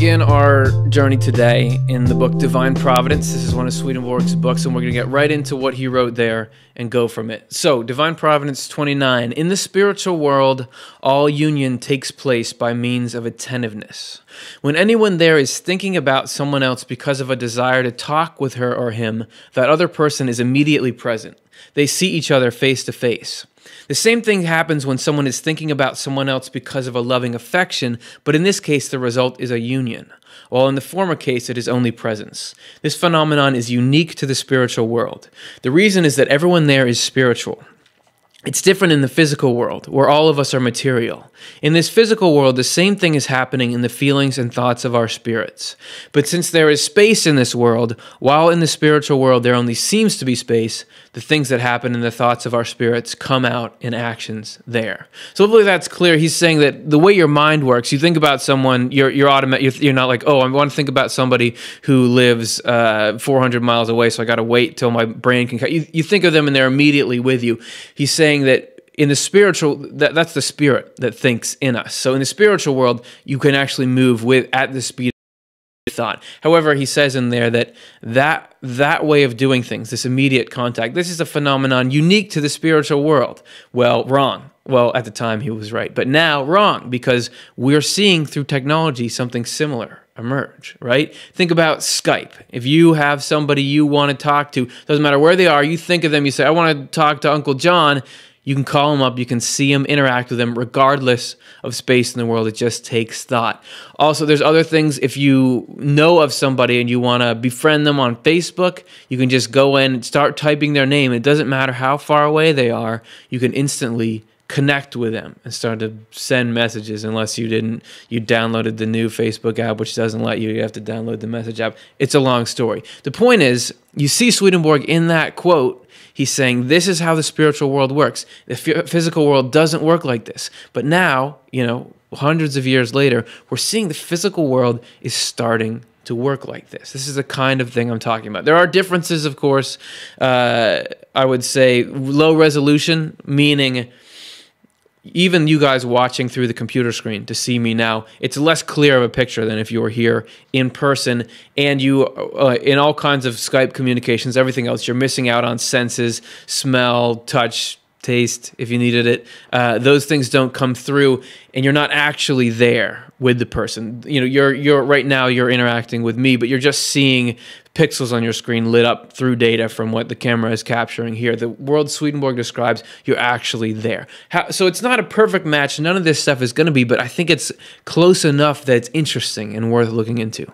begin our journey today in the book Divine Providence. This is one of Swedenborg's books, and we're going to get right into what he wrote there and go from it. So, Divine Providence 29. In the spiritual world, all union takes place by means of attentiveness. When anyone there is thinking about someone else because of a desire to talk with her or him, that other person is immediately present. They see each other face to face. The same thing happens when someone is thinking about someone else because of a loving affection, but in this case, the result is a union, while in the former case, it is only presence. This phenomenon is unique to the spiritual world. The reason is that everyone there is spiritual. It's different in the physical world, where all of us are material. In this physical world, the same thing is happening in the feelings and thoughts of our spirits. But since there is space in this world, while in the spiritual world there only seems to be space, the things that happen in the thoughts of our spirits come out in actions there. So hopefully that's clear. He's saying that the way your mind works, you think about someone, you're not like, oh, I want to think about somebody who lives 400 miles away, so I got to wait till my brain can... You think of them and they're immediately with you. He's saying that in the spiritual, that's the spirit that thinks in us. So in the spiritual world, you can actually move at the speed of thought. However, he says in there that way of doing things, this immediate contact, this is a phenomenon unique to the spiritual world. Well, wrong. Well, at the time he was right, but now wrong, because we're seeing through technology something similar emerge, right? Think about Skype. If you have somebody you want to talk to, doesn't matter where they are, you think of them, you say, I want to talk to Uncle John, you can call him up, you can see him, interact with him, regardless of space in the world. It just takes thought. Also, there's other things. If you know of somebody and you want to befriend them on Facebook, you can just go in and start typing their name. It doesn't matter how far away they are. You can instantly connect with them and start to send messages, unless you downloaded the new Facebook app, which doesn't let you. You have to download the message app. It's a long story. The point is, you see Swedenborg in that quote, he's saying this is how the spiritual world works. The physical world doesn't work like this. But now, hundreds of years later, we're seeing the physical world is starting to work like this. This is the kind of thing I'm talking about. There are differences, of course. I would say low resolution, meaning even you guys watching through the computer screen to see me now, it's less clear of a picture than if you were here in person, and you, in all kinds of Skype communications, everything else, you're missing out on senses, smell, touch, taste, if you needed it. Those things don't come through, and you're not actually there with the person. You're right now, you're interacting with me, but you're just seeing pixels on your screen lit up through data from what the camera is capturing here. The world Swedenborg describes, you're actually there. So it's not a perfect match. None of this stuff is going to be, but I think it's close enough that it's interesting and worth looking into.